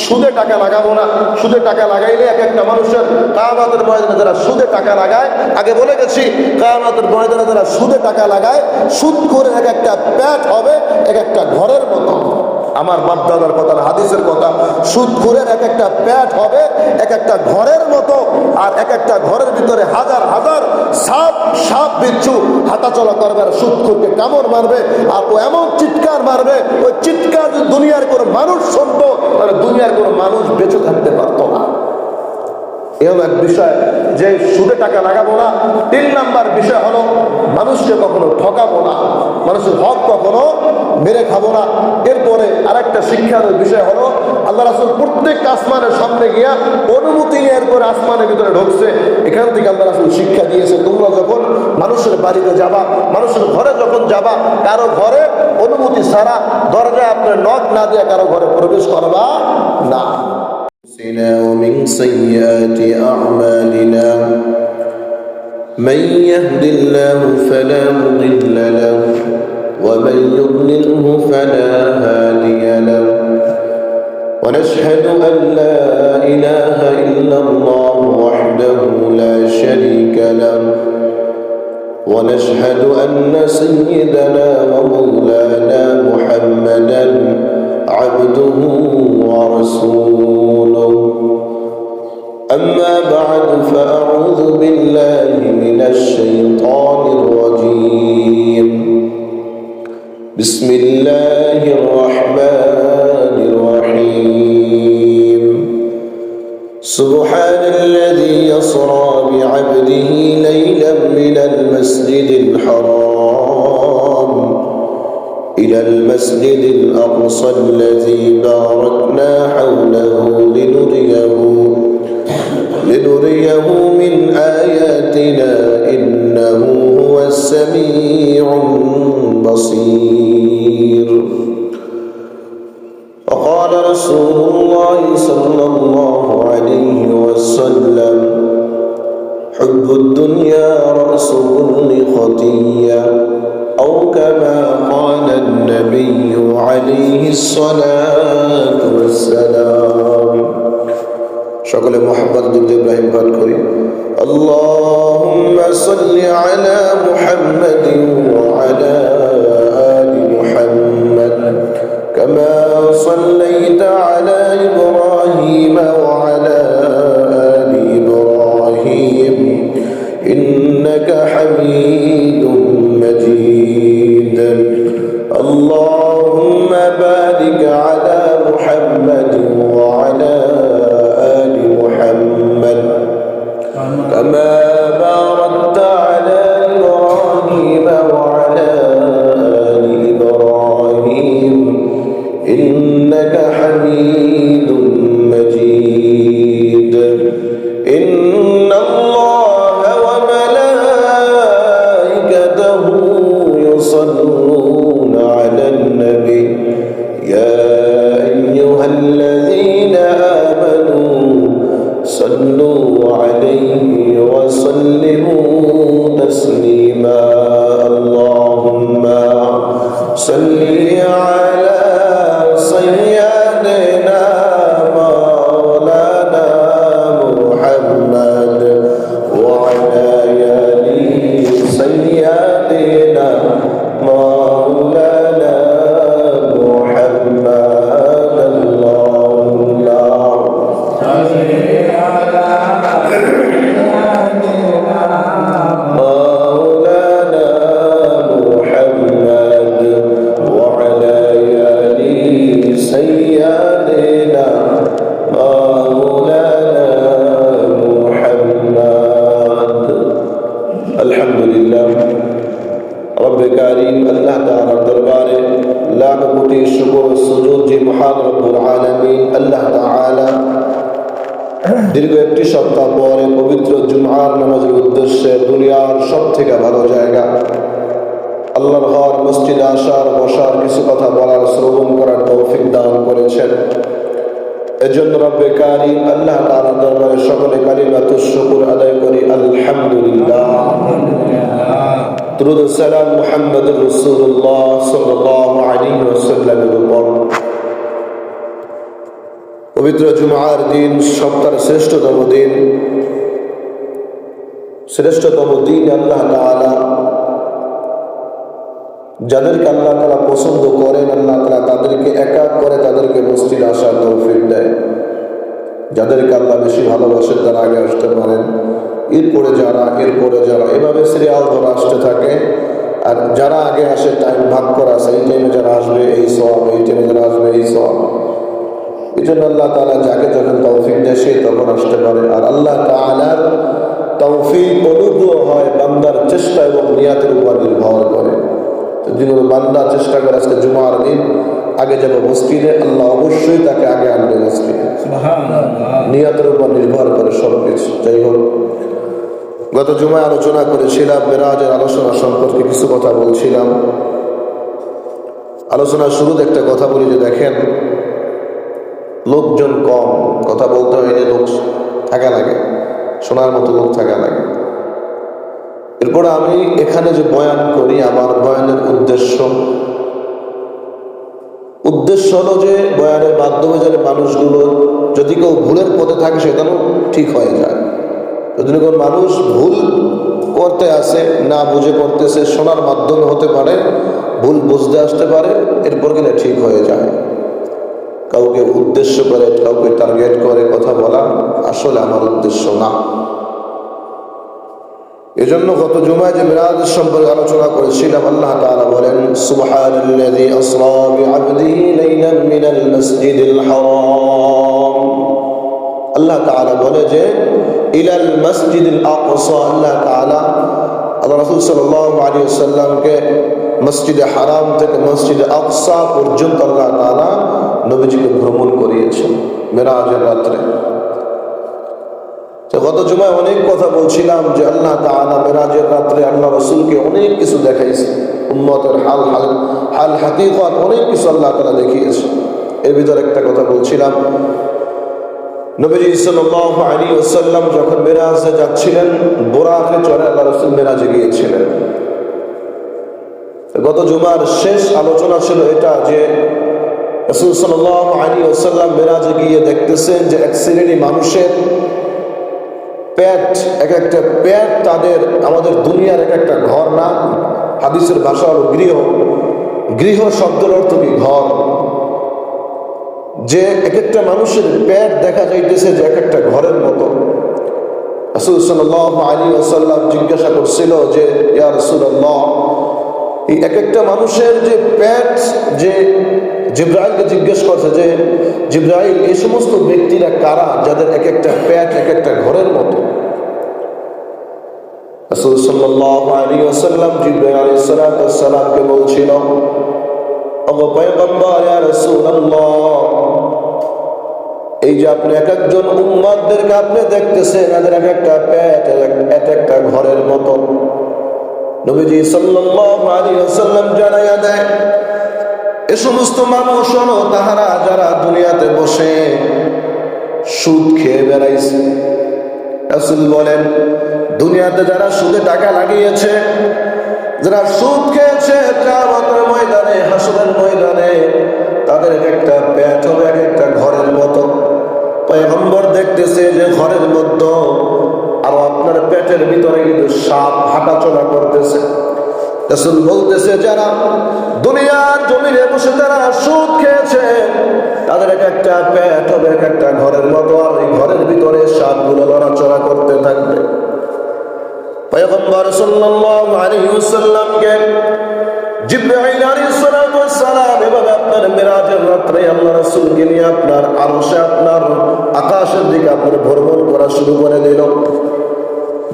সুদে টাকা লাগাবো না। সুদে টাকা লাগাইলে এক একটা মানুষের কিয়ামতের ময়দানে যারা সুদে টাকা লাগায়, আগে বলে গেছি কিয়ামতের ময়দানে যারা সুদে টাকা লাগায়, সুদ করে এক একটা পেট হবে এক একটা ঘরের মতো। আমার বাপদাদার কথা, হাদিসের কথা, সুদখোরের এক একটা পেট হবে এক একটা ঘরের মতো। আর এক একটা ঘরের ভিতরে হাজার হাজার সাপ বিচ্ছু হাঁটাচলা করবে আর সুদখোরকে কামড় মারবে। আর ও এমন চিৎকার মারবে, ওই চিৎকার যদি দুনিয়ার কোনো মানুষ শুনতো তাহলে দুনিয়ার কোনো মানুষ বেঁচে থাকতে পারতো না। এ হলো এক বিষয় যে সুদে টাকা লাগাবো না। 3 নাম্বার বিষয় হলো মানুষকে কখনো ঠকাবো না, মানুষের হক কখনো মেরে খাবো না। এরপরে আরেকটা শিক্ষার বিষয় হলো আল্লাহ রাসূল প্রত্যেক আসমানের সামনে গিয়া অনুমতি নিয়ে এরপরে আসমানের ভিতরে ঢুকছে। এখান থেকে আল্লাহ রাসূল শিক্ষা দিয়েছে, তোমরা যখন মানুষের বাড়িতে যাবা, মানুষের ঘরে যখন যাবা, কারো ঘরে অনুমতি ছাড়া দরজায় আপনার নক না দিয়ে কারো ঘরে প্রবেশ করবা না। ومن سيئات أعمالنا من يهد الله فلا مضل له ومن يضلله فلا هادي له ونشهد أن لا إله إلا الله وحده لا شريك له ونشهد أن سيدنا ومولانا محمدا عبده ورسوله أما بعد فأعوذ بالله من الشيطان الرجيم بسم الله الرحمن الرحيم سبحان الذي يسرى بعبده ليلا من المسجد الحرام إلى المسجد الأقصى الذي باركنا حوله لنريه من آياتنا إنه هو السميع البصير وقال رسول الله صلى الله عليه وسلم حب الدنيا رأس كل خطيئة أو كما قال النبي عليه الصلاة والسلام সকলে মুহাম্মদ দুরূদ ইব্রাহিম পাঠ করি। আল্লাহুম্মা সাল্লি আলা মুহাম্মাদিন ওয়া আলা আলি মুহাম্মাদ কামা সাল্লাইতা আলা ইব্রাহিম ওয়া আলা আলি ইব্রাহিম ইন্নাকা হামিদুম মাজিদ। আল্লাহুম্মা বারিক আলা মুহাম্মাদিন ওয়া আলা كما باركت على إبراهيم وعلى آل إبراهيم إنك حميد مجيد إن الله وملائكته يصلون على النبي يا أيها الذين آمنوا صلوا عليه وسلموا تسليما اللهم صل على سيدنا مولانا محمد وعلى آل سيدنا مولانا محمد اللهم দীর্ঘ একটি সপ্তাহ পরে পবিত্র জুমআর নামাজের উদ্দেশ্যে দুনিয়ার সব থেকে ভালো জায়গা আল্লাহর ঘর মসজিদে আসার বসার কিছু কথা বলার শ্রবণ করার তৌফিক দান করেছেন। এজন্য রব্বে কারীম আল্লাহ তাআলার দরবারে সকলে কালিমাতুশ শুকর আদায় করি আলহামদুলিল্লাহ। দুরূদ ও সালাম মুহাম্মদুর রাসূলুল্লাহ সাল্লাল্লাহু আলাইহি ওয়াসাল্লামের উপর। পবিত্র জুমার দিন সপ্তাহের শ্রেষ্ঠতম দিন আল্লাহ তাআলা যাদেরকে আল্লাহ তাআলা পছন্দ করেন, আল্লাহ তাআলা তাদেরকে একা করে তাদেরকে মসজিদে আসার তৌফিক দেয়। যাদেরকে আল্লাহ বেশি ভালোবাসেন তারা আগে আসতে পারেন, এরপরে যারা এভাবে সিরিয়াল ধরে আসতে থাকে। আর যারা আগে আসে টাইম ভাগ করা আছে, এই টাইমে যারা আসবে এই সওয়াব, এই টাইমে যারা আসবে এই সওয়াব। এই জন্য আল্লাহ তাআলা যাকে যখন তৌফিক দেয় সে তখন আসতে পারে। আর আল্লাহ তাআলার তৌফিক অনুগ্রহ হয় বান্দার চেষ্টা এবং নিয়াতের উপর নির্ভর করে। যদি বান্দা চেষ্টা করে আজকে জুমার দিন আগে যাবো মসজিদে, আল্লাহ অবশ্যই তাকে আগে আনবে মসজিদে। নিয়াতের উপর নির্ভর করে সবকিছু। যাই হোক, গত জুমায় আলোচনা করেছিলাম মেরাজের আলোচনা সম্পর্কে কিছু কথা বলছিলাম। আলোচনার শুরুতে একটা কথা বলি যে দেখেন, লোকজন কম, কথা বলতে হয় যে লোক থাকা লাগে, শোনার মতো লোক থাকা লাগে। এরপরে আমি এখানে যে বয়ান করি, আমার বয়ানের উদ্দেশ্য হলো যে বয়ানের মাধ্যমে যেন মানুষগুলো যদি কেউ ভুলের পথে থাকে সেটাও ঠিক হয়ে যায়। যদি কোনো মানুষ ভুল করতে আসে, না বুঝে করতেছে, শোনার মাধ্যমে হতে পারে ভুল বুঝতে আসতে পারে, এরপর কিনা ঠিক হয়ে যায়। কাউকে উদ্দেশ্য করে, কাউকে টার্গেট করে কথা বলা আসলে আমার উদ্দেশ্য না। এজন্য গত জুমায় যে মিরাজের সম্পর্কে আলোচনা করেছিলাম, আল্লাহ তাআলা বলেন সুবহানাল্লাযী আসরা বিআবদিহি লাইলান মিনাল মাসজিদিল হারাম। আল্লাহ তাআলা বলে যে ইলাল মাসজিদিল আকসা, আল্লাহ তাআলা আল্লাহ রাসূল সাল্লাল্লাহু আলাইহি ওয়াসাল্লামকে মসজিদে হারাম থেকে মসজিদে আকসা পর্যন্ত আল্লাহ তাআলা নবীজিকে ভ্রমণ করিয়েছেন মিরাজের রাত্রে। গত জুমায় অনেক কথা বলছিলাম যে আল্লাহ তাআলা মিরাজের রাত্রে আল্লাহ রাসূলকে অনেক কিছু দেখাইছে, উম্মতের হাল হাকিকত অনেক কিছু আল্লাহ তাআলা দেখিয়েছে। এর ভিতরে একটা কথা বলছিলাম, নবীজি সাল্লাল্লাহু আলাইহি ওয়াসাল্লাম যখন মিরাজে যাচ্ছিলেন, বুরাকে চড়ে আল্লাহ রাসূল মিরাজে গিয়েছিলেন। গত জুমার শেষ আলোচনা ছিল এটা যে রাসূল সাল্লাল্লাহু আলাইহি ওয়াসাল্লাম মিরাজে গিয়ে দেখতেছেন যে এক শ্রেণী মানুষের পেট, এক একটা পেট তাদের আমাদের দুনিয়ার এক একটা ঘর না, হাদিসের ভাষা হলো গৃহ শব্দের অর্থ কি ঘর। যে এক একটা মানুষের পেট দেখা যাইতেছে যে এক একটা ঘরের মতো। রাসূল সাল্লাল্লাহু আলাইহি ওয়াসাল্লাম জিজ্ঞাসা করছিল যে ইয়া রাসূলুল্লাহ, এই এক একটা মানুষের যে পেট, যে জিবরাইলকে জিজ্ঞেস করছে যে জিবরাইল, এই সমস্ত ব্যক্তিরা কারা যাদের এক একটা পেট এক একটা ঘরের মতো? রাসূল সাল্লাল্লাহু আলাইহি ওয়াসাল্লাম জিবরাইল আলাইহিস সালামকে বলছিল, ওগো পয়গম্বর ইয়া রাসূলুল্লাহ, এই যে আপনি এক একজন উম্মতদেরকে আপনি দেখতেছেন এদের এক একটা পেট এক একটা ঘরের মতো। নবীজি সাল্লাল্লাহু আলাইহি ওয়াসাল্লাম জানায়া দেয়, এ সমস্ত মানুষ হলো তাহারা যারা দুনিয়াতে বসে সুদ খেয়ে বেড়াইছে। রাসূল বলেন, দুনিয়াতে যারা সুদে টাকা লাগিয়েছে, যারা সুদ খেয়েছে, কিয়ামতের ময়দানে, হাসরের ময়দানে তাদের একটা পেট হবে এক একটা ঘরের মতো। পয়গম্বর দেখতেছে যে ঘরের মধ্যে আর আপনার পেটের ভিতরে কিন্তু সাপ হাঁটাচলা করতেছে। রাসূল বলতেছে, যারা দুনিয়ার জমিনে বসে যারা সুদ খেয়েছে তাদের এক একটা পেট হবে এক একটা ঘরের মতো, আর এই ঘরের ভিতরে সাপগুলো লড়াচড়া করতে থাকবে। পয়গম্বর সাল্লাল্লাহু আলাইহি ওয়াসাল্লামকে জিবরাইল আলাইহিস সালাম এভাবে আপনার মিরাজের রাত্রে আল্লাহ রাসূলকে নিয়ে আপনার আরশে, আপনার আকাশের দিকে আপনার ভ্রমণ করা শুরু করে দিল।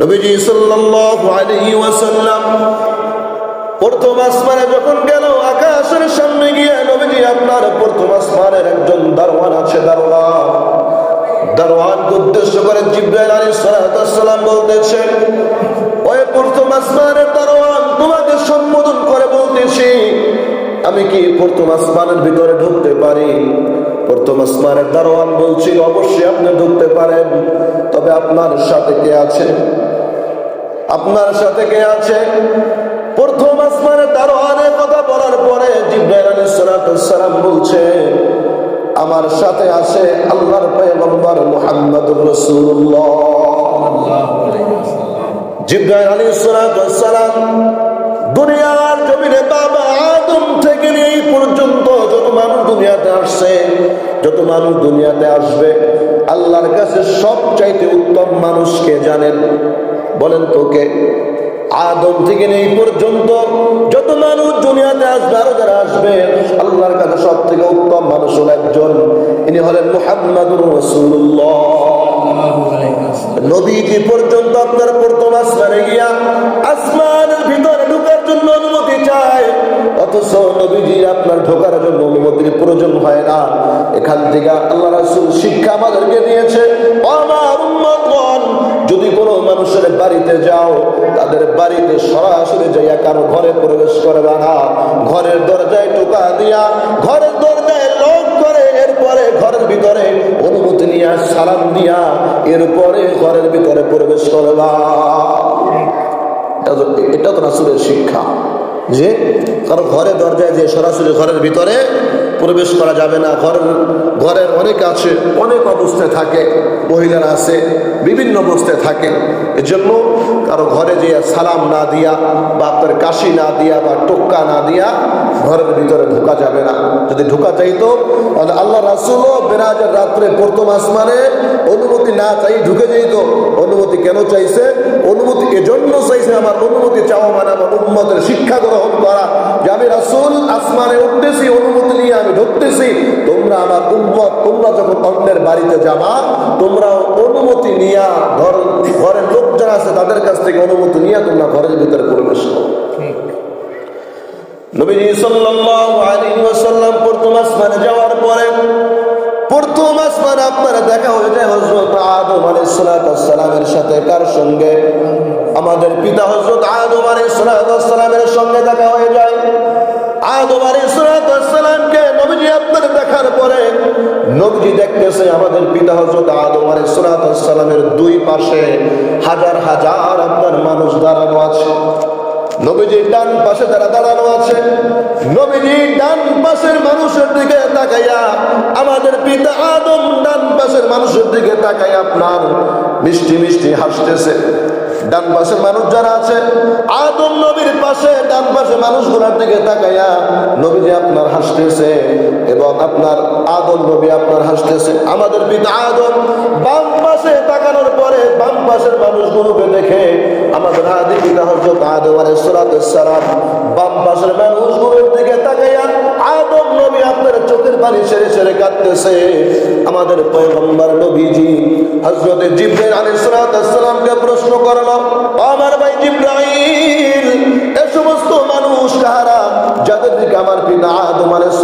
নবীজি সাল্লাল্লাহু আলাইহি ওয়াসাল্লাম প্রথম আসমানে যখন গেল, আকাশের সামনে গিয়ে নবীজি আপনার প্রথম আসমানের একজন দারওয়ান আছে, দারওয়ানকে উদ্দেশ্য করে জিবরাইল আলাইহিস সালাম বলতেছে, ওই প্রথম আসমানের দারওয়ান, তোমাকে সম্বোধন করে বলতেছি, আমি কি প্রথম আসমানের ভিতরে ঢুকতে পারি? প্রথম আসমানের দারওয়ান বলছিল, অবশ্যই আপনি ঢুকতে পারেন, তবে আপনার সাথে কে আছে? আপনার সাথে কে আছে? প্রথম আসমানের দারওয়ানের কথা বলার পরে জিবরাইল আলাইহিস সালাম বলছে, আমার সাথে আসে আল্লাহর পয়গম্বর মুহাম্মদুর রাসূলুল্লাহ। জিবরাইল আলাইহিস সালাম দুনিয়ার জমিনে বাবা আদম থেকে নিয়ে এই পর্যন্ত যত মানুষ দুনিয়াতে আসছে, যত মানুষ দুনিয়াতে আসবে, আল্লাহর কাছে সবচাইতে উত্তম মানুষকে জানেন? বলেন তো কে? আদম থেকে নিয়ে এই পর্যন্ত যত মানুষ দুনিয়াতে আসবে, আরো যারা আসবে, আল্লাহর কাছে সব থেকে উত্তম মানুষ হল একজন, ইনি হলেন মুহাম্মাদুর রাসূলুল্লাহ। নবীজি পর্যন্ত আপনার প্রথম আসমানে গিয়া আসমানের ভিতরে ঢোকার জন্য অনুমতি চায়, অথচ নবীজি আপনার ঢোকার জন্য অনুমতির প্রয়োজন হয় না। এখান থেকে আল্লাহ রাসূল শিক্ষা আমাদেরকে দিয়েছে, আমার উম্মতগণ, যদি কোনো মানুষের বাড়িতে যাও, তাদের বাড়িতে সরাসরি যাইয়া কারো ঘরে প্রবেশ করবে না, ঘরের দরজায় টোকা দিয়া, ঘরের দরজায় লক করে, এরপরে ঘরের ভিতরে অনুমতি নিয়ে সালাম দিয়া, এরপরে ঘরের ভিতরে প্রবেশ করবা। এটা তো রাসূলের শিক্ষা, যে কারো ঘরে দরজায় যে সরাসরি ঘরের ভিতরে প্রবেশ করা যাবে না। ঘরের অনেক আছে, অনেক অবস্থায় থাকে, মহিলারা আছে, বিভিন্ন অবস্থায় থাকে। এজন্য কারো ঘরে যে সালাম না দিয়া বা আপনার কাশি না দিয়া বা টোক্কা না দিয়া ঘরের ভিতরে ঢোকা যাবে না। যদি ঢোকা চাইতো তাহলে আল্লাহ রাসূলও মেরাজের রাত্রে প্রথম আসমানে অনুমতি না চাই ঢুকে যেত। অনুমতি কেন চাইছে? অনুমতি এজন্য চাইছে, আমার অনুমতি চাওয়া মানে আমার উম্মতের শিক্ষা গ্রহণ করা, যে আমি রাসূল আসমানে উঠতেছি, অনুমতি নিয়ে আমি ঢুকতেছি, তোমরা আমার উম্মত, তোমরা যখন অন্যের বাড়িতে যাবা, তোমরা অনুমতি নিয়া ঘরের লোক যারা আছে তাদের কাছ থেকে অনুমতি নিয়ে তোমরা ঘরের ভিতরে প্রবেশ করো। নবীজি সাল্লাল্লাহু আলাইহি ওয়াসাল্লাম প্রথম আসমানে যাওয়ার পরে প্রথম আসমানে আপনারা দেখা হয়ে যায় হযরত আদম আলাইহিস সালামের সাথে। কার সঙ্গে? আমাদের পিতা হযরত আদম আলাইহিস সালামের সঙ্গে দেখা হয়ে যায়। আদম আলাইহিস সালামকে নবীজি আপনার দেখার পরে নবীজি দেখতেছে আমাদের পিতা হযরত আদম আলাইহিস সালামের দুই পাশে হাজার হাজার আপনার মানুষ দাঁড়ানো আছে। নবীজি ডান পাশে যারা দাঁড়ানো আছে, নবীজি ডান পাশের মানুষের দিকে তাকাইয়া, আমাদের পিতা আদম ডান পাশের মানুষের দিকে তাকাইয়া আপনার মিষ্টি মিষ্টি হাসতেছে। ডান পাশের মানুষ যারা আছে, আদম নবীর পাশে ডান পাশে মানুষগুলোর দিকে তাকাইয়া নবীজি আপনার হাসতেছে এবং আপনার আদম নবী আপনার হাসতেছে। আমাদের পিতা আদম বাম পাশে তাকানোর পরে বাম পাশের মানুষগুলোকে দেখে আমাদের আদি পিতা হযরত আদম আলাইহিস সালাম বাম পাশের মানুষগুলোর দিকে তাকাইয়া আদম নবী আপনার চোখের পানি ছেড়ে ছেড়ে কাঁদতেছে। আমাদের পয়গম্বর নবীজি হযরত জিবরাইল আলাইহিস সালামকে প্রশ্ন করলো, আমার ভাই জিবরাইল, এই সমস্ত মানুষ কারা যাদের দিকে আমার পিতা আদম আলাইহিস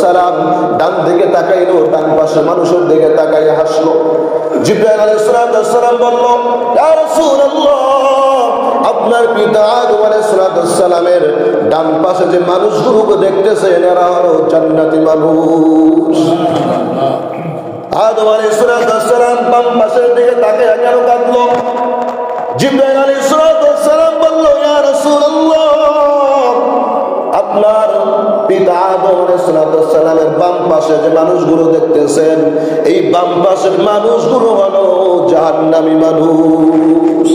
সালাম ডান দিকে তাকাইলো, ডান পাশের মানুষের দিকে তাকাইয়া হাসলো? জিবরাইল আলাইহিস সালাম বলল, ইয়া রাসূলুল্লাহ, আপনার পিতা আদম আলাইহিস সালামের ডান পাশে যে মানুষগুলোকে দেখতেছেন এরা হলো জান্নাতি মানুষ। আদম আলাইহিস সালাম বাম পাশের দিকে তাকাইয়া কেন কাঁদলো? জিবরাইল আলাইহিস সালাম বলল, ইয়া রাসূলুল্লাহ, আপনার পিতা আদম আলাইহিস সালামের বাম পাশে যে মানুষগুলো দেখতেছেন, এই বাম পাশের মানুষগুলো হলো জাহান্নামী মানুষ।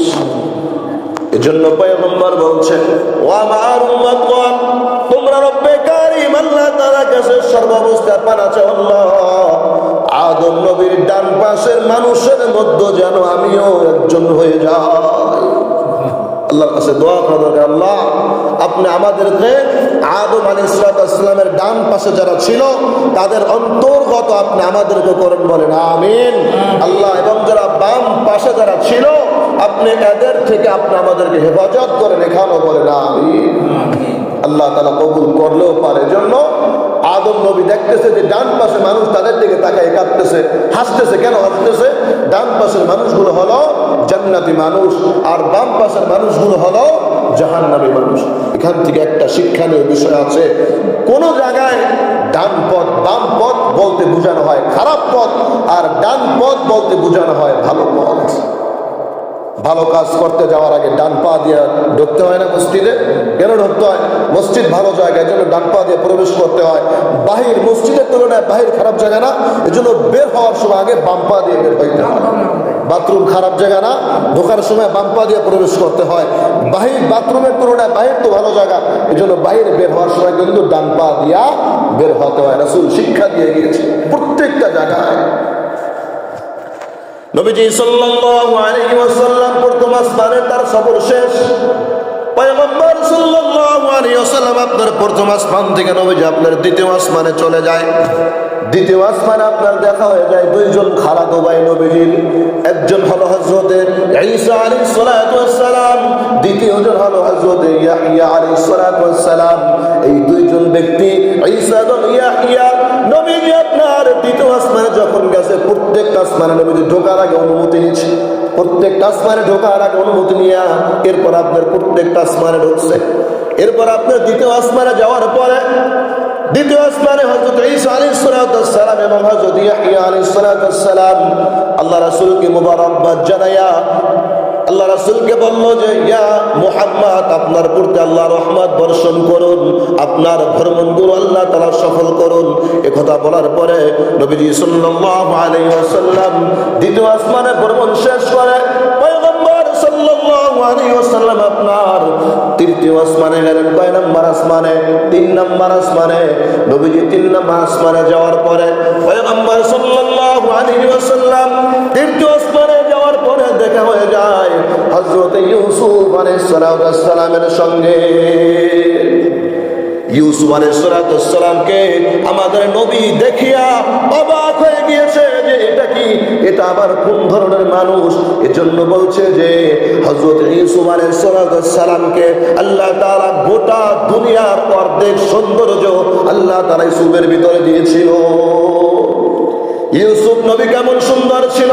এজন্য পয়গম্বর বলছেন, ও আমার উম্মতগণ, তোমরা রব্বে কারীম আল্লাহ তাআলার কাছে সর্বাবস্থা পানা চাও, আল্লাহ আদম নবীর ডান পাশের মানুষের মধ্যে যেন আমিও একজন হয়ে যাই। আল্লাহর কাছে দোয়া করা দরকার, আল্লাহ আপনি আমাদেরকে আদম আলাইহিস সালামের ডান পাশে যারা ছিল তাদের অন্তর্গত আপনি আমাদেরকে করেন, বলেন আমিন। আল্লাহ এবং যারা বাম পাশে যারা ছিল আপনি এদের থেকে আপনি আমাদেরকে হেফাজত করেন, এখানেও বলেন আমিন। আল্লাহ তাআলা কবুল করলেও পারে। জন্য আদম নবী দেখতেছে যে ডান পাশে মানুষ তাদের দিকে তাকায় কাঁদতেছে, হাসতেছে। কেন হাসতেছে? ডান পাশের মানুষগুলো হলো জান্নাতি মানুষ আর বাম পাশের মানুষগুলো হলো জাহান্নামী মানুষ। এখান থেকে একটা শিক্ষণীয় বিষয় আছে, কোন জায়গায় ডান পথ বাম পথ বলতে বোঝানো হয় খারাপ পথ, আর ডান পথ বলতে বোঝানো হয় ভালো পথ। ভালো কাজ করতে যাওয়ার আগে ডান পা দিয়ে ঢুকতে হয় না মসজিদে? কেন ঢুকতে হয়? মসজিদ ভালো জায়গা, এই জন্য ডান পা দিয়ে প্রবেশ করতে হয়। বাহির মসজিদের তুলনায় বাহির খারাপ জায়গা না, এই জন্য বের হওয়ার সময় আগে বাম পা দিয়ে বের হইতে হয়। বাথরুম খারাপ জায়গা না, ঢোকার সময় বাম পা দিয়ে প্রবেশ করতে হয়। বাহির বাথরুমের তুলনায় বাহির তো ভালো জায়গা, এই জন্য বাহির বের হওয়ার সময় কিন্তু ডান পা দিয়া বের হতে হয়। রাসূল শিক্ষা দিয়ে গিয়েছে প্রত্যেকটা জায়গায়। নবীজি সাল্লাল্লাহু আলাইহি ওয়াসাল্লাম প্রথম আসমানে তার সফর শেষ। পয়গম্বর সাল্লাল্লাহু আলাইহি ওয়াসাল্লাম আপনার প্রথম আসমান থেকে নবীজি আপনার দ্বিতীয় আসমানে চলে যায়। দ্বিতীয় আসমানে আপনার দেখা হয়ে যায় দুইজন খালাতো ভাই নবীজির। একজন হলো হযরতে ঈসা আলাইহিস সালাতু ওয়াস সালাম, দ্বিতীয়জন হলো হযরতে ইয়াহইয়া আলাইহিস সালাতু ওয়াস সালাম। এই দুইজন ব্যক্তি ঈসা এবং ইয়াহইয়া নবীজি আপনার দ্বিতীয় আসমানে যখন গেছে, প্রত্যেকটা আসমানে নবীজি ঢোকার আগে অনুমতি নিচ্ছে। প্রত্যেকটা আসমানে ঢোকার আগে অনুমতি নিয়া এরপর আপনার প্রত্যেকটা আসমানে ঢুকছে। এরপর আপনার দ্বিতীয় আসমানে যাওয়ার পরে দ্বিতীয় আসমানে হযরত ঈসা আলাইহিস সালাতু ওয়াস সালাম এবং হযরত ইয়াহইয়া আলাইহিস সালাতু ওয়াস সালাম আল্লাহ রাসূলকে মুবারকবাদ জানায়া আল্লাহ রাসূলকে বলল যে, ইয়া মুহাম্মদ, আপনার প্রতি আল্লাহ রহমত বর্ষণ করুন, আপনার ভ্রমণগুলো আল্লাহ তাআলা সফল করুন। একথা বলার পরে নবীজি সাল্লাল্লাহু আলাইহি ওয়াসাল্লাম দ্বিতীয় আসমানে ভ্রমণ শেষ করে পয়গম্বর সাল্লাল্লাহু আলাইহি ওয়াসাল্লাম আপনার তৃতীয় আসমানে গেলেন। কয় নাম্বার আসমানে? 3 নাম্বার আসমানে। নবীজি 3 নাম্বার আসমানে যাওয়ার পরে পয়গম্বর সাল্লাল্লাহু আলাইহি ওয়াসাল্লাম তৃতীয় আসমানে যাওয়ার পরে দেখা হয়ে যায় হযরত ইউসুফ আলাইহিস সালামের সঙ্গে। ইউসুফ আলাইহিস সালামকে আমাদের নবী দেখিয়া অবাক হয়ে গিয়েছে যে এটা কি, এটা আবার কোন ধরনের মানুষ। এজন্য বলছে যে হযরত ইউসুফ আলাইহিস সালামকে আল্লাহ তাআলা গোটা দুনিয়ার অর্ধেক সৌন্দর্য আল্লাহ তাআলা ইউসুফের ভিতরে দিয়েছিল। ইউসুফ নবী কেমন সুন্দর ছিল।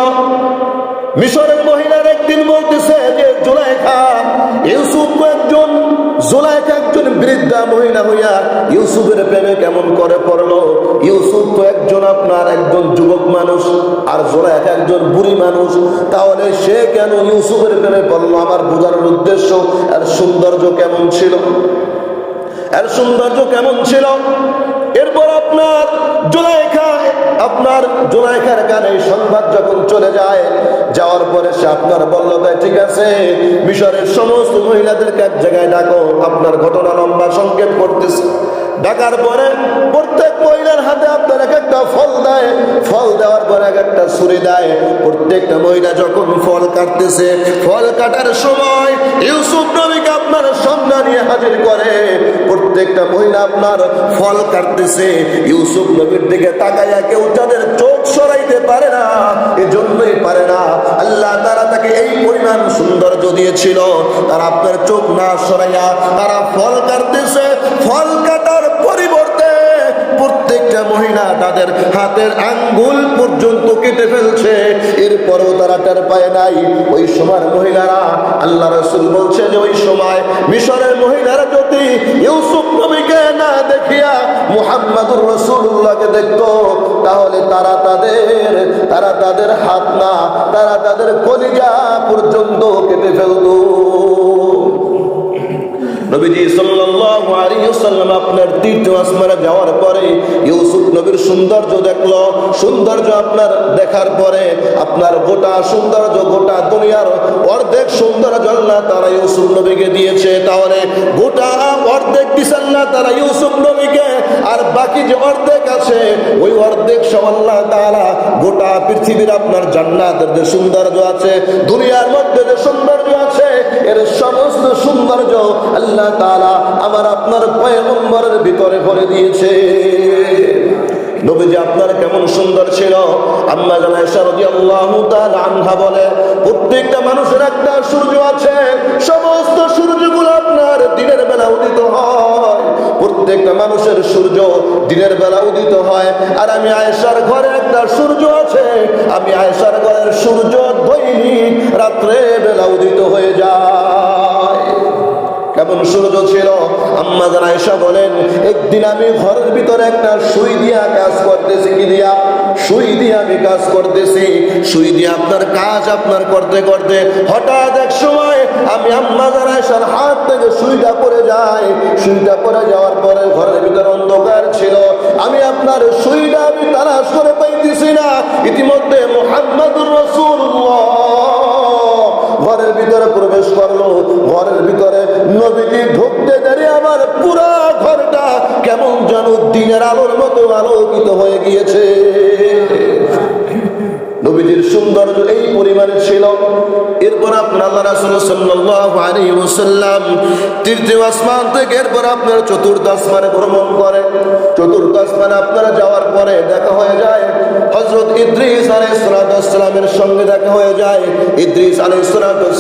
মিশরের মহিলার একদিন বলতেছে যে জুলাইখা, জুলাইখা একজন বৃদ্ধা মহিলা হইয়া ইউসুফের প্রেমে কেমন করে পড়লো। ইউসুফ তো একজন যুবক মানুষ, আর জুলাইখা একজন বুড়ি মানুষ, তাহলে সে কেন ইউসুফের প্রেমে পড়লো? আমার বোঝানোর উদ্দেশ্য এর সৌন্দর্য কেমন ছিল, এর সৌন্দর্য কেমন ছিল। এরপর আপনার জুলাইখার কানে সংবাদ যখন চলে যায়, যাওয়ার পরে সে আপনার বলল, তাই ঠিক আছে, মিশরের সমস্ত মহিলাদেরকে এক জায়গায় ডাকো। আপনার ঘটনা লম্বা সংক্ষেপ করতেছে। ডাকার পরে প্রত্যেক মহিলার হাতে আপনার এক একটা ফল দেয়, ফল দেওয়ার পরে এক একটা ছুরি দেয়। প্রত্যেকটা মহিলা যখন ফল কাটতেছে, ফল কাটার সময় ইউসুফ নবীকে আপনার সামনে নিয়ে হাজির করে। প্রত্যেকটা মহিলা আপনার ফল কাটতেছে, ইউসুফ নবীর দিকে তাকাইয়া কেউ তাদের চোখ সরাইতে পারে না। এজন্যই পারে না, আল্লাহ তাআলা তাকে এই পরিমাণ সৌন্দর্য দিয়েছিল, তারা আপনার চোখ না সরাইয়া তারা ফল কাটতেছে। ফল কাটার পরিবর্তে প্রত্যেকটা মহিলা তাদের হাতের আঙ্গুল পর্যন্ত কেটে ফেলছে, এরপরও তারা টের পায় নাই। ওই সময়ের মহিলারা, আল্লাহ রাসূল বলছে যে ওই সময় মিশরের মহিলারা যদি ইউসুফ নবীকে না দেখিয়া মুহাম্মদুর রাসূলুল্লাহকে দেখতো, তাহলে তারা তাদের হাত না, তারা তাদের কলিজা পর্যন্ত কেটে ফেলতো। নবীজি সাল্লাল্লাহু আলাইহি ওয়াসাল্লাম আপনার তৃতীয় আসমানে যাওয়ার পরে ইউসুফ নবীর সৌন্দর্য দেখলো। সৌন্দর্য আপনার দেখার পরে আপনার গোটা সৌন্দর্য, গোটা দুনিয়ার অর্ধেক সৌন্দর্য আল্লাহ তাআলা ইউসুফ নবীকে দিয়েছে। তাহলে গোটা অর্ধেক দিয়েছে আল্লাহ তাআলা ইউসুফ নবীকে, আর বাকি যে অর্ধেক আছে ওই অর্ধেক সব আল্লাহ তাআলা গোটা পৃথিবীর আপনার জান্নাতের যে সৌন্দর্য আছে, দুনিয়ার মধ্যে যে সৌন্দর্য আছে, এর সমস্ত সৌন্দর্য আল্লাহ তাআলা আমার আপনার পয়গম্বরের ভিতরে ভরে দিয়েছে। নবীজি আপনার কেমন সুন্দর ছিল। আম্মা জানা আয়েশা রাদিয়াল্লাহু তাআলা আনহা বলে, প্রত্যেকটা মানুষের একটা সূর্য আছে, সমস্ত সূর্যগুলো আপনার দিনের বেলা উদিত হয়। প্রত্যেকটা মানুষের সূর্য দিনের বেলা উদিত হয়, আর আমি আয়েশার ঘরে একটা সূর্য আছে, আমি আয়েশার ঘরের সূর্য দৈনিক রাত্রে বেলা উদিত হয়ে যায়। কেমন সূর্য ছিল। আম্মা জান আয়েশা বলেন, একদিন আমি ঘরের ভিতরে একটা সুই দিয়া কাজ করতেছি। কি দিয়া? সুই দিয়ে আমি কাজ করতেছি। সুই দিয়ে আপনার কাজ আপনার করতে করতে হঠাৎ এক সময় আমি আম্মা জান আয়েশার হাত থেকে সুইটা পড়ে যায়। সুইটা পড়ে যাওয়ার পরে ঘরের ভিতরে অন্ধকার ছিল। আমি আপনার সুইটা আমি তালাশ করে পাইতেছি না। ইতিমধ্যে মুহাম্মদুর রাসূলুল্লাহ ঘরের ভিতরে প্রবেশ করলো। ঘরের ভিতরে নবীজি ঢুকতে দেরি আমার পুরা ঘরটা কেমন যেন দিনের আলোর মতো আলোকিত হয়ে গিয়েছে। নবীজির সৌন্দর্য এই পরিমাণে ছিল। এরপর আপনার আল্লাহ রাসূল সাল্লাল্লাহু আলাইহি ওয়াসাল্লাম তৃতীয় আসমান থেকে এরপর আপনার চতুর্থ আসমানে ভ্রমণ করে। চতুর্থ আসমানে আপনারা যাওয়ার পরে দেখা হয়ে যায় হযরত ইদ্রিস আলাইহিস সালামের সঙ্গে দেখা হয়ে যায়। ইদ্রিস আলাইহিস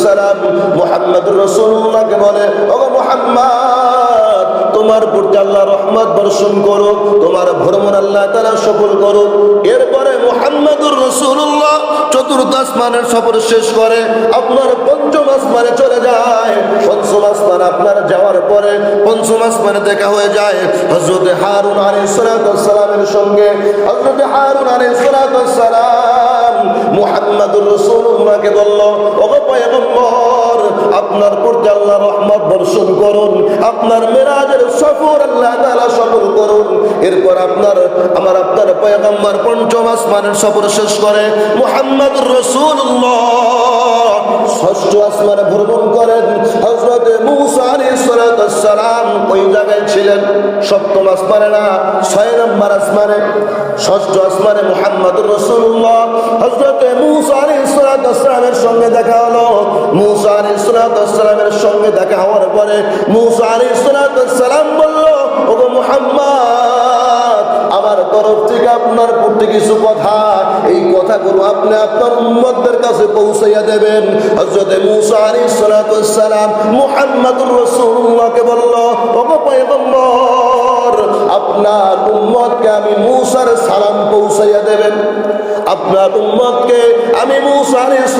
সালাম মুহাম্মদুর রাসূলুল্লাহকে বলে, ওগো মুহাম্মদ, তোমার প্রতি আল্লাহ রহমত বর্ষণ করুক, তোমার ভ্রমণ আল্লাহ তাআলা সফল করুক। এরপরে মুহাম্মদুর রাসূলুল্লাহ চতুর্থ আসমানের সফর শেষ করে আপনার পঞ্চম আসমানে চলে যায়। পঞ্চম আসমান আপনার যাওয়ার পরে পঞ্চম আসমানে দেখা হয়ে যায় হযরত হারুন আলাইহিস সালামের সঙ্গে। হযরত হারুন আলাইহিস সালাম মুহাম্মদুর রাসূলুল্লাহকে বলল, ওগো পয়গম্বর, আপনার প্রতি আল্লাহ রহমত বর্ষণ করুন, আপনার মেরাজের সফর আল্লাহ তাআলা সফল করুন। এরপর আপনার পয়গম্বর পঞ্চম আসমানের সফর শেষ করে মুহাম্মদুর রাসূলুল্লাহ ষষ্ঠ আসমানে ভ্রমণ করেন। হযরত মূসা আলাইহিস সালাম ওই জায়গায় ছিলেন। সপ্তম আসমানে না, 6 নম্বর আসমানে, ষষ্ঠ আসমানে মুহাম্মদুর রাসূলুল্লাহ হযরত মূসা আলাইহিস সালামের সঙ্গে দেখা হলো। মূসা আলাইহিস সালামের সঙ্গে দেখা হওয়ার পরে মূসা আলাইহিস সালাম বলল, ওগো মুহাম্মদ, আমার তরফ থেকে আপনার প্রতি কিছু কথা, এই কথাগুলো আপনি আপনার উম্মতদের কাছে পৌঁছাইয়া দেবেন। হযরত মূসা আলাইহিস সালাম মুহাম্মদুর রাসূলুল্লাহকে বলল, ওগো পয়গম্বর, আপনার উম্মতকে আমি মূসার সালাম পৌঁছাইয়া দেবেন। আপনার উম্মতকে আমি মূসা আলাইহিস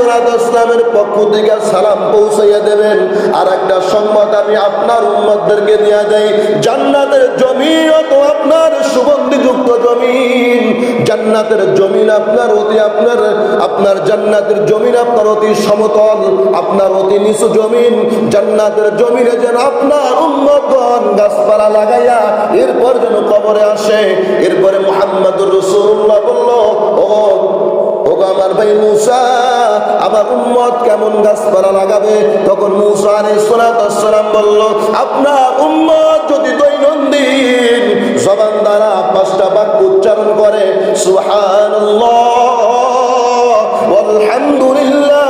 সালামের পক্ষ থেকে সালাম পৌঁছাইয়া দেবেন। আর একটা সংবাদ আমি আপনার উম্মতদেরকে দিয়ে দেই, জান্নাতের জমিন তো আপনার সুগন্ধিযুক্ত জমিন। জান্নাতের জমিন আপনার জান্নাতের জমিন আপনার অতি সমতল, আপনার অতি নিচু জমিন। জান্নাতের জমিনে যেন আপনার উম্মতগণ গাছপালা লাগাইয়া এরপর যেন কবরে আসে। এরপরে মুহাম্মদুর রাসূলুল্লাহ বলল, ও আমার ভাই মূসা, আমার উম্মত কেমন গাছপালা লাগাবে? তখন মূসা আলাইহিস সালাম বলল, আপনার উম্মত যদি দৈনন্দিন জবান দ্বারা 5টা বাক্য উচ্চারণ করে, সুবহানাল্লাহ, আলহামদুলিল্লাহ,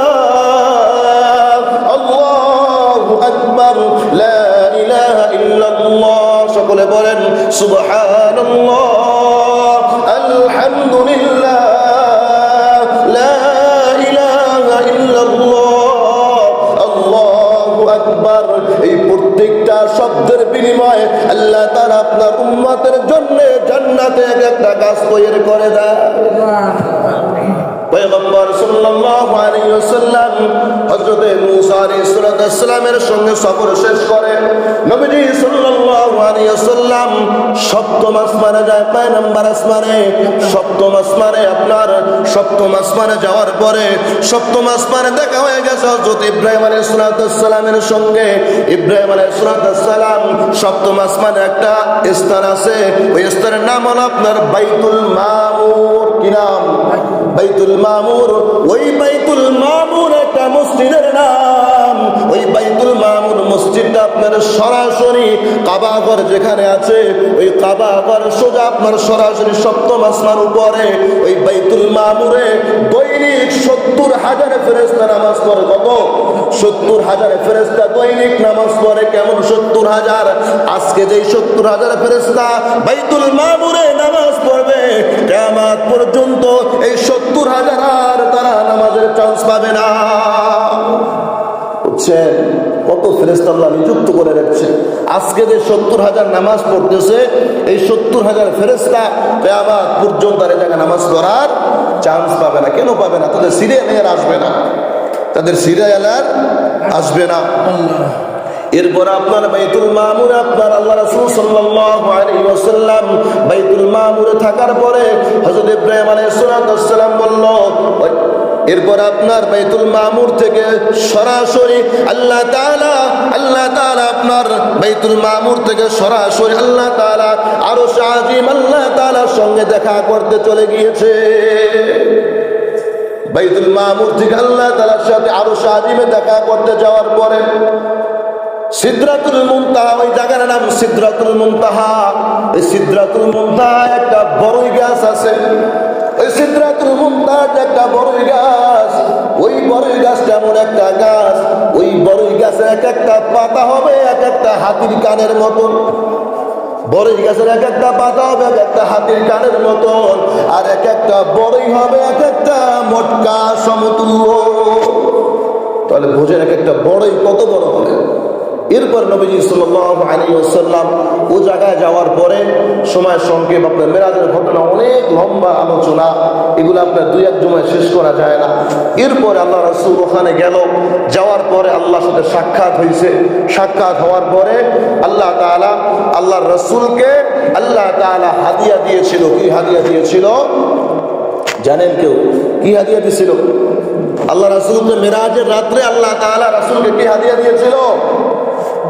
আল্লাহু আকবার, লা ইলাহা ইল্লাল্লাহ, সকলে বলেন সুবহানাল্লাহ, আলহামদুলিল্লাহ, লা ইলাহা ইল্লাল্লাহ, আল্লাহু আকবার। এই প্রত্যেকটা শব্দের বিনিময়ে আল্লাহ তাআলা আপনার উম্মতের জন্য জান্নাতে একটা গাছ তৈরি করে দেয়। পয়গম্বর সাল্লাল্লাহু আলাইহি ওয়াসাল্লাম হযরত মূসা আলাইহিস সালামের সঙ্গে সফর শেষ করে নবীজি সাল্লাল্লাহু আলাইহি ওয়াসাল্লাম সপ্তম আসমানে যায়। 5 নম্বর আসমানে, সপ্তম আসমানে যাওয়ার পরে সপ্তম আসমানে দেখা হয়ে গেছে হযরত ইব্রাহিম আলাইহিস সালামের সঙ্গে। ইব্রাহিম আলাইহিস সালাম সপ্তম আসমানে একটা স্থান আছে, ওই স্থানের নাম হলো আপনার বাইতুল মামুর। কি নাম? বাইতুল মামুর। ওই বাইতুল মামুর একটা মসজিদের নাম। ওই বাইতুল মামুর মসজিদটা আপনার সরাসরি কাবা ঘর যেখানে আছে, ওই কাবা ঘর সোজা আপনার সরাসরি সপ্তম আসমান উপরে। ওই বাইতুল মামুরে দৈনিক 70,000 ফেরেশতা নামাজ পড়ে। কত? 70,000 ফেরেশতা দৈনিক নামাজ পড়ে। কেমন 70,000? আজকে যেই 70,000 ফেরেশতা বাইতুল মামুরে নামাজ পড়বে, কিয়ামত পর্যন্ত এই 70,000 আর তারা নামাজের চান্স পাবে না। বুঝছেন কত ফেরেশতা আল্লাহ নিযুক্ত করে রাখছে? আজকে যে 70,000 নামাজ পড়তেছে, এই 70,000 ফেরেশতা কিয়ামত পর্যন্ত আর জায়গায় নামাজ পড়ার চান্স পাবে না। কেন পাবে না? তাদের সিরিয়াল আর আসবে না, তাদের সিরিয়াল আর আসবে না। এরপর আপনার বাইতুল মামুর আপনার আল্লাহ রাসূল সাল্লাল্লাহু আলাইহি ওয়াসাল্লাম বাইতুল মামুরে থাকার পরে হযরত ইব্রাহিম আলাইহিস সালাম বলল, এরপর আপনার বাইতুল মামুর থেকে সরাসরি আল্লাহ তাআলা আপনার বাইতুল মামুর থেকে সরাসরি আল্লাহ তাআলা আরশ আজিম আল্লাহ তাআলার সঙ্গে দেখা করতে চলে গিয়েছে। বাইতুল মামুর থেকে আল্লাহ তাআলার সাথে আরশ আজিমে দেখা করতে যাওয়ার পরে সিদরাতুল মুনতাহা, ওই জায়গার নাম সিদরাতুল মুনতাহা। এই সিদরাতুল মুনতাহা একটা বড়ই গাছ আছে। ওই সিদরাতুল মুনতাহা একটা বড়ই গাছ। ওই বড়ই গাছটা এমন একটা গাছ, ওই বড়ই গাছের এক একটা পাতা হবে এক একটা হাতির কানের মতন। বড়ই গাছের এক একটা পাতা হবে এক একটা হাতির কানের মতন, আর এক একটা বড়ই হবে এক একটা মটকা সমতুল্য। তাহলে বোঝেন এক একটা বড়ই কত বড় হবে। এরপর নবীজি সাল্লাল্লাহু আলাইহি ওয়াসাল্লাম ও জায়গায় যাওয়ার পরে সময় সংক্ষেপ, আপনার মেরাজের ঘটনা অনেক লম্বা আলোচনা, এগুলো আপনার দুই এক জমায় শেষ করা যায় না। এরপরে আল্লাহ রাসূল ওখানে গেল, যাওয়ার পরে আল্লাহর সাথে সাক্ষাৎ হয়েছে। সাক্ষাৎ হওয়ার পরে আল্লাহ তাআলা আল্লাহর রাসূলকে আল্লাহ তাআলা হাদিয়া দিয়েছিল। কি হাদিয়া দিয়েছিল জানেন কেউ? কি হাদিয়া দিয়েছিল? আল্লাহ রাসূলকে মেরাজের রাত্রে আল্লাহ তাআলা রাসূলকে কি হাদিয়া দিয়েছিল?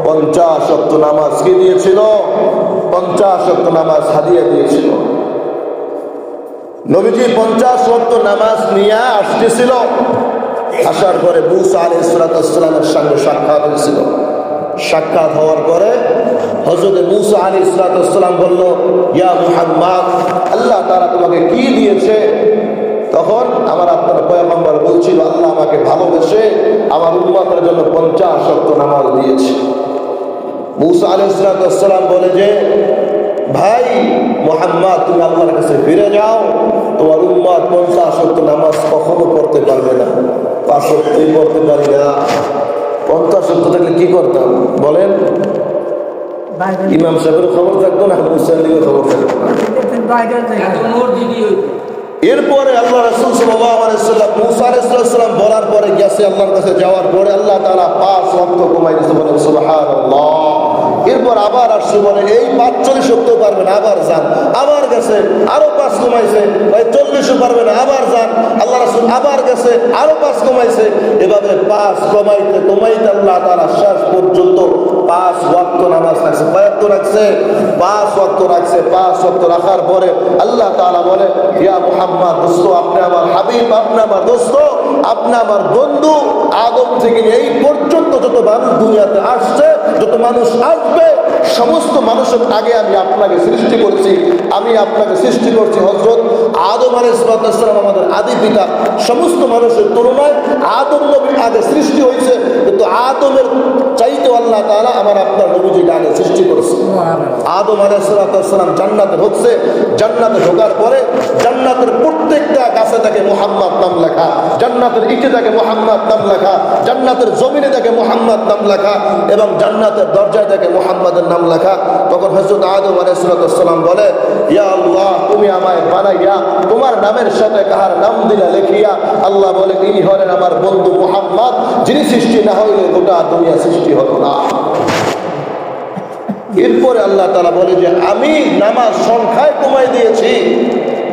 50 ওয়াক্ত নামাজ কি দিয়েছিল? 50 ওয়াক্ত নামাজ হাদিয়া দিয়েছিল। নবীজি 50 ওয়াক্ত নামাজ নিয়ে আসতেছিল। আসার পরে মুসা আলাইহিস সালামের সঙ্গে সাক্ষাৎ হয়েছিল। সাক্ষাৎ হওয়ার পরে হযরত মুসা আলাইহিস সালাম বলল, ইয়া মুহাম্মদ, আল্লাহ তাআলা তোমাকে কি দিয়েছে? তখন আমার আপনার পয়গম্বর বলছিল, আল্লাহ আমাকে ভালোবেসে আমার উম্মতের জন্য 50 ওয়াক্ত নামাজ দিয়েছে। মুসা আলাইহিস সালাম বলে যে, ভাই মুহাম্মদ, তুমি আল্লাহর কাছে ফিরে যাও, তোমার উম্মত 50 ওয়াক্ত নামাজ কখনো পড়তে পারবে না। 5 ওয়াক্তই পড়তে পারি না। 50 ওয়াক্ত থাকলে কি করতাম বলেন? ইমাম সাহেবের খবর থাকতো না, মুসল্লির খবর থাকতো না। এরপরে আল্লাহ রাসূল সাল্লাল্লাহু আলাইহি ওয়াসাল্লাম মুসা আলাইহিস সালাম বলার পরে গেছে আল্লাহর কাছে, যাওয়ার পরে আল্লাহ তাআলা 5 ওয়াক্ত কমাই দিয়েছে। বলেন সুবহানাল্লাহ। এরপর আবার আসছে, বলে এই 45 ওয়াক্ত পারবেন, আবার যান। আবার গেছে, আরো 5 কমাইছে, ভাই 40ও পারবেন, আবার যান। আল্লাহ রাসূল আবার গেছে, আরো 5 কমাইছে। এভাবে 5 কমাইতে কমাইতে আল্লাহ তাআলা শেষ পর্যন্ত 5 ওয়াক্ত নামাজ রাখছে। কয় ওয়াক্ত রাখছে? 5 ওয়াক্ত রাখছে। 5 ওয়াক্ত রাখার পরে আল্লাহ তাআলা বলে, ইয়া মুহাম্মদ, দোস্ত, আপনি আমার হাবিব, আপনি আমার দোস্ত, আপনি আমার বন্ধু। আদম থেকে এই পর্যন্ত যত মানুষ দুনিয়াতে আসছে, যত মানুষ আসবে, সমস্ত মানুষের আগে আমি আপনাকে সৃষ্টি করছি। আমি আপনাকে সৃষ্টি করছি হযরত আদম আলাইহিস সালাম, আমাদের আদি পিতা। সমস্ত মানুষের তুলনায় আদম নবীর আগে সৃষ্টি হয়েছে, কিন্তু আদমের চাইতে আল্লাহ তাআলা আমার আপনার নবীজিকে আগে সৃষ্টি করেছে। আদম আলাইহিস সালাম জান্নাতে ঢুকছে। জান্নাতে ঢোকার পরে জান্নাতের প্রত্যেকটা গাছে থাকে মুহাম্মদ নাম লেখা, জান্নাতের ইটে থাকে মুহাম্মদ নাম লেখা, জান্নাতের জমিনে থাকে মুহাম্মদ নাম লেখা, এবং জান্নাতের দরজায় থাকে মুহাম্মাদের নাম লেখা। তখন হযরত আদম আলাইহিস সালাম বলে, ইয়া আল্লাহ, তুমি আমায় বানাইয়া তোমার নামের সাথে কাহার নাম দিলা লিখিয়া। আল্লাহ বলে, ইনি হলেন আমার বন্ধু মুহাম্মদ, যিনি সৃষ্টি না হইলে গোটা দুনিয়া সৃষ্টি হতো না। এরপরে আল্লাহ তাআলা বলে যে আমি নামাজ সংখ্যায় কমাই দিয়েছি।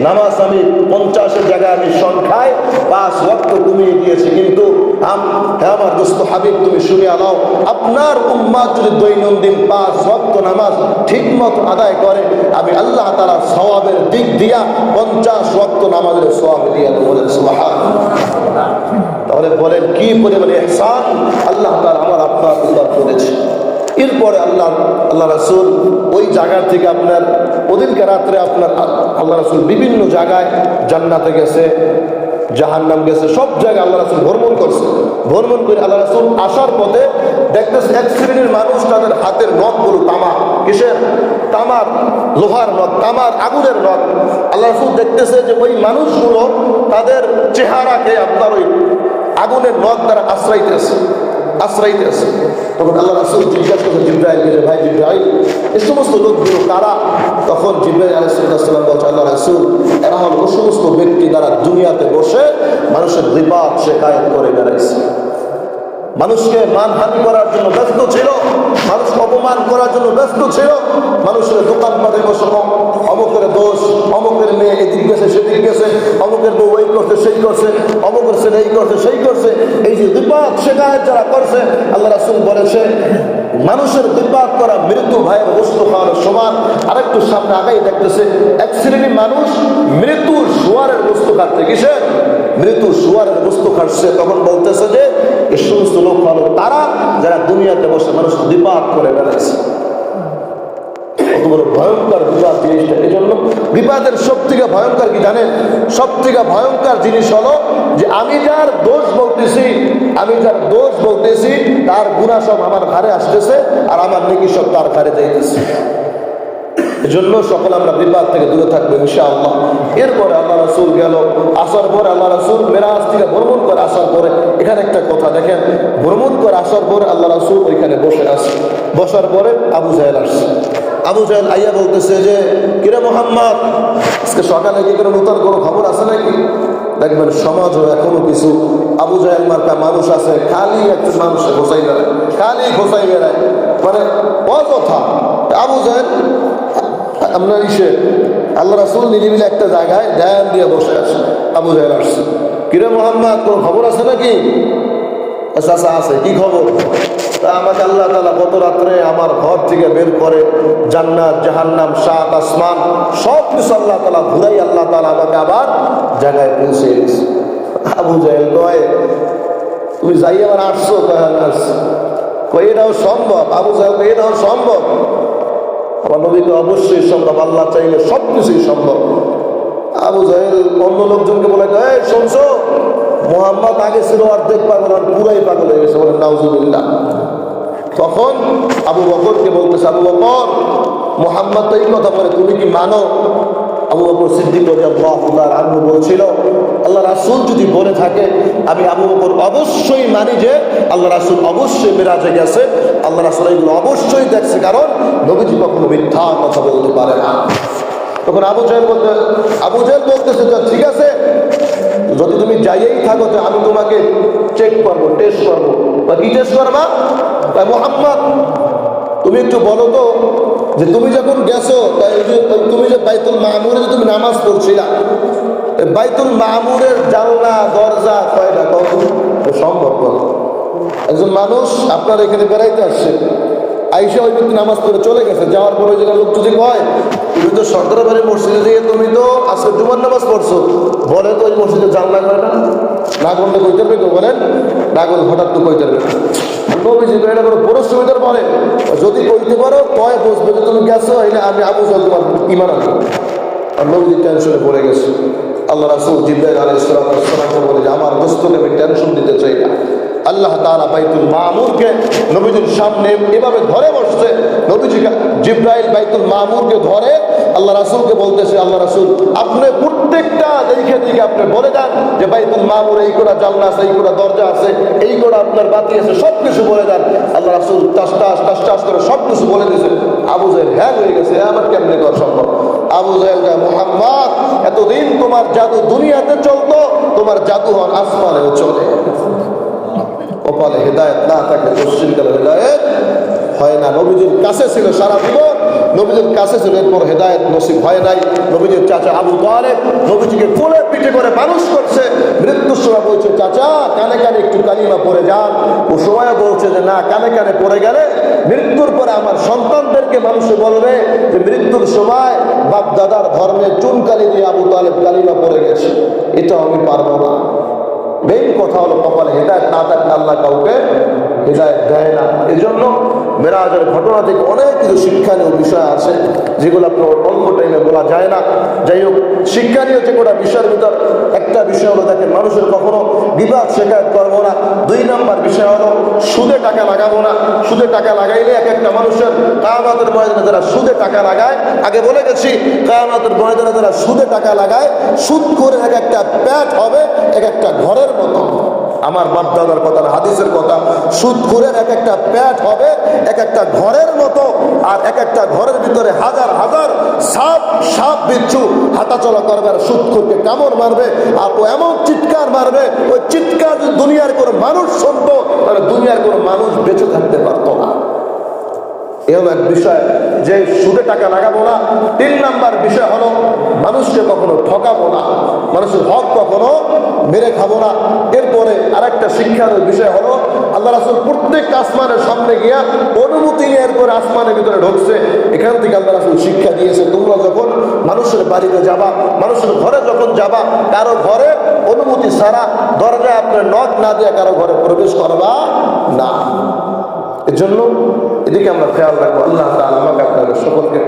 নামাজ আমি 50-এর জায়গায় আমি সংখ্যায় 5 ওয়াক্ত কমিয়ে দিয়েছি। কিন্তু হ্যাঁ আমার দোস্ত হাবিব, তুমি শুনে আলাও, আপনার উম্মাত যদি দৈনন্দিন 5 ওয়াক্ত নামাজ ঠিক মতো আদায় করে, আমি আল্লাহ তাআলার সওয়াবের দিক দিয়া 50 ওয়াক্ত নামাজের সওয়াব দিয়া দেব। বলেন সুবহানাল্লাহ। তাহলে বলেন কি পরিমাণ ইহসান আল্লাহ তাআলা আমার আপনার উপর করেছে। এরপরে আল্লাহ রাসূল ওই জায়গা থেকে আপনার ওদিনকে রাত্রে আপনার আল্লাহ রাসূল বিভিন্ন জায়গায় জান্নাতে গেছে, জাহান্নাম গেছে, সব জায়গায় আল্লাহ রাসূল ভ্রমণ করছে। ভ্রমণ করে আল্লাহ রাসূল আসার পথে দেখতেছে এক শ্রেণীর মানুষ, তাদের হাতের নখগুলো তামা। কিসের? তামার, লোহার নখ, তামার আগুনের নখ। আল্লাহ রাসূল দেখতেছে যে ওই মানুষগুলো তাদের চেহারাকে আপনার ওই আগুনের নখ দ্বারা আশ্রাইতেছে। তখন আল্লাহ রাসূল জিজ্ঞাসা করলেন জিবরাইলকে, যে ভাই জিবরাইল, এই সমস্ত লোকগুলো কারা? তখন জিবরাইল আলাইহিস সালাম বলছে, আল্লাহ রাসূল, এরা হল ওই সমস্ত ব্যক্তি যারা দুনিয়াতে বসে মানুষের গীবত শিকায়ত করে বেড়াইছে। মানুষকে মানহানি করার জন্য ব্যস্ত ছিল, মানুষকে অপমান করার জন্য ব্যস্ত ছিল, মানুষের দোকানপাটে বসে অমুকের দোষ, অমুকের মেয়ে এদিক গেছে সেদিক গেছে, অমুকের বউ এই করছে সেই করছে, অমুকের ছেলে এই করছে সেই করছে, এই যে বিবাদ শেখায় যারা করছে, আল্লাহ রাসূল বলেছে মানুষের বিবাদ করা মৃত্যু ভাইয়ের বস্তু খাওয়ার সমান। আরেকটু সামনে আগাই দেখতেছে এক শ্রেণীর মানুষ মৃত্যুর শুয়ারের বস্তু খাচ্ছে। কিসের? মৃত্যুর শুয়ারের বস্তু খাচ্ছে। তখন বলতেছে যে এই সমস্ত লোক হলো তারা যারা দুনিয়াতে বসে মানুষ বিবাদ করে বেড়াচ্ছে। কত বড় ভয়ঙ্কর বিবাদ জিনিসটা। এই জন্য বিবাদের সব থেকে ভয়ঙ্কর কি জানেন? সব থেকে ভয়ঙ্কর জিনিস হলো যে আমি যার দোষ বলতেছি তার গুনাহ সব আমার ঘাড়ে আসতেছে আর আমার নেকি সব তার ঘাড়ে যাইতেছে। এজন্য সকলে আমরা বিবাদ থেকে দূরে থাকবো ইনশাআল্লাহ। এরপরে আল্লাহ রাসূল গেল, আসার পরে আল্লাহ রাসূল মেরাজ থেকে ভ্রমণ করে আসার পরে এখানে একটা কথা দেখেন, ভ্রমণ করে আসার পরে আল্লাহ রাসূল ওইখানে বসে আছে। বসার পরে আবু জাহেল আসছে। আবু জাহেল আইয়া বলতেছে যে কিরে মুহাম্মদ, আজকে সকালে কি কোনো নতুন কোনো খবর আছে নাকি? দেখবেন সমাজও এখনো কিছু আবু জাহেল মার্কা মানুষ আছে, খালি একজন মানুষের ঘোষাই বেড়ায়, খালি ঘোষাই বেড়ায়, মানে অযথা। আবু জাহেল আপনার আল্লাহ রাসূল নিরিবিলি একটা জায়গায় ধ্যান দিয়ে বসে আছে। আবু জাহেল আসছে, কিরে মুহাম্মদ কোনো খবর আছে নাকি? আচ্ছা আছে, কি খবর? তা আমাকে আল্লাহ তাআলা গত রাত্রে আমার ঘর থেকে বের করে জান্নাত জাহান্নাম সাত আসমান সব কিছু আল্লাহ তাআলা ঘুরাই আল্লাহ তাআলা আমাকে আবার জায়গায় পৌঁছে দিয়েছে। আবু জাহেল কয় তুমি যাই আবার আসছো? কয় এটাও সম্ভব। আবু জাহেল কয় এটাও সম্ভব। আমার নবীকে অবশ্যই সম্ভব, আল্লাহ চাইলে সব কিছুই সম্ভব। আবু জাহেল অন্য লোকজনকে বলে এই শুনছো, মুহাম্মদ আগে ছিল অর্ধেক পাগল আর পুরাই পাগল হয়ে গেছে, বলে নাউজুবিল্লাহ। তখন আবু বকরকে বলতেছে, আবু বকর মুহাম্মদ তো এই কথা বলে, তুমি কি মানো? আবু বকর সিদ্দিক রাদিয়াল্লাহু তাআলা আনহু বলছিল আল্লাহ রাসূল যদি বলে থাকে আমি আবু বকর অবশ্যই মানি যে আল্লাহ রাসূল অবশ্যই মেরাজে গেছে, আল্লাহ রাসূল এগুলো অবশ্যই দেখছে, কারণ নবীজি কখনো মিথ্যা কথা বলতে পারে না। তখন আবু জাহেল বলতেছে ঠিক আছে, যদি তুমি যাইয়েই থাকো তো আমি তোমাকে চেক করবো, টেস্ট করবো। বা কি টেস্ট করবা? মুহাম্মদ তুমি একটু বলো তো যে তুমি যখন গেছো তুমি যে বাইতুল মামুরে যে তুমি নামাজ পড়ছিলা, বাইতুল মামুরের জানলা দরজা কয়টা? সম্ভব একজন মানুষ আপনার এখানে বেড়াইতে আসছে, আইসা ওই ব্যক্তি নামাজ পড়ে চলে গেছে, যাওয়ার পরে ওই জায়গায় লোক যদি কয় তুমি তো সরকারের বাড়ি মসজিদে গিয়ে তুমি তো আজকে জুমার নামাজ পড়ছো, বলে তো ওই মসজিদে জানলা করে না করলে কইতে পারবে? কেউ বলেন না করলে হঠাৎ তো কইতে পারবে। নবীজি এটা কোনো পরিশ্রমিতার বলে যদি কইতে পারো কয় বুঝবে যে তুমি গেছো, এনে আমি আবু জাহেল তোমার ঈমান আনবো। আর নবীজি টেনশনে পড়ে গেছে। আল্লাহ রাসূল জিবরাইল আলাইহিস সালামকে বলে যে আমার দোস্তকে আমি টেনশন দিতে চাই না। আল্লাহ তাআলা বাইতুল মামুরকে নবীজির সামনে এভাবে ধরে বসছে, নবীজি জিবরাইল বাইতুল মামুরকে ধরে আল্লাহ রাসূলকে বলতেছে, আল্লাহ রাসূল আপনি প্রত্যেকটা দিকে আপনি বলে দেন যে বাইতুল মামুর এই কোটা জানলা আছে, এই কোটা দরজা আছে, এই কোটা আপনার বাতি আছে, সব কিছু বলে দেন। আল্লাহ রাসূল টাস করে সব কিছু বলে দিয়েছে। আবু জাহেল হ্যাঁ হয়ে গেছে, আমার কেমনে করা সম্ভব? আবু জাহেল মুহাম্মদ এতদিন তোমার জাদু দুনিয়াতে চলতো, তোমার জাদু হন আসমানেও চলে। কপালে হেদায়েত না থাকলে পশ্চিমকালে হেদায়েত হয় না। নবীজির কাছে ছিল সারা জীবন, নবীজির কাছে ছিল, এরপর হেদায়েত নসিব হয় নাই। নবীজির চাচা আবু তালেব নবীজিকে কোলে পিঠে করে মানুষ করছে। মৃত্যুর সময় বলছে চাচা কানে কানে একটু কালিমা পড়ে যান। ও সময় বলছে যে না, কানে কানে পড়ে গেলে মৃত্যুর পরে আমার সন্তানদেরকে মানুষে বলবে যে মৃত্যুর সময় বাপ দাদার ধর্মে চুনকালি দিয়ে আবু তালেব কালিমা পড়ে গেছে, এটা আমি পারবো না। মেইন কথা হলো কপালে হেদায়েত না থাকলে আল্লাহ কাউকে হেদায়েত দেয় না। এই জন্য মেরাজের ঘটনা থেকে অনেক কিছু শিক্ষণীয় বিষয় আছে যেগুলো আপনার অল্প টাইমে বলা যায় না। যাই হোক, শিক্ষণীয় যে কোনো বিষয়ের ভিতর একটা বিষয় হলো দেখেন মানুষের কখনো বিবাদ শেখায়ত করবো না। 2 নম্বর বিষয় হলো সুদে টাকা লাগাবো না। সুদে টাকা লাগাইলে এক একটা মানুষের কিয়ামতের ময়দানে যারা সুদে টাকা লাগায়, আগে বলে গেছি কিয়ামতের ময়দানে যারা সুদে টাকা লাগায়, সুদ করে এক একটা প্যাট হবে এক একটা ঘরের মতো। আমার বাপদাদার কথা, হাদিসের কথা, সুদখোরের এক একটা পেট হবে এক একটা ঘরের মতো, আর এক একটা ঘরের ভিতরে হাজার হাজার সাপ বিচ্ছু হাঁটাচলা করবে, আর সুদখোরকে কামড় মারবে, আর ও এমন চিৎকার মারবে, ওই চিৎকার যদি দুনিয়ার কোনো মানুষ শুনতো তাহলে দুনিয়ার কোনো মানুষ বেঁচে থাকতে পারতো না। এ হলো এক বিষয় যে সুদে টাকা লাগাবো না। 3 নাম্বার বিষয় হলো মানুষকে কখনো ঠকাবো না, মানুষের হক কখনো মেরে খাবো না। এরপরে আরেকটা শিক্ষার বিষয় হলো আল্লাহ রাসূল প্রত্যেক আসমানের সামনে গিয়া অনুমতি নিয়ে এরপরে আসমানের ভিতরে ঢুকছে। এখান থেকে আল্লাহ রাসূল শিক্ষা দিয়েছে, তোমরা যখন মানুষের বাড়িতে যাবা, মানুষের ঘরে যখন যাবা, কারো ঘরে অনুমতি ছাড়া দরজায় আপনার নক না দিয়ে কারো ঘরে প্রবেশ করবা না। এর জন্য এদিকে আমরা খেয়াল রাখবো। আল্লাহ তাআলা আমাকে আপনাদের সকলকে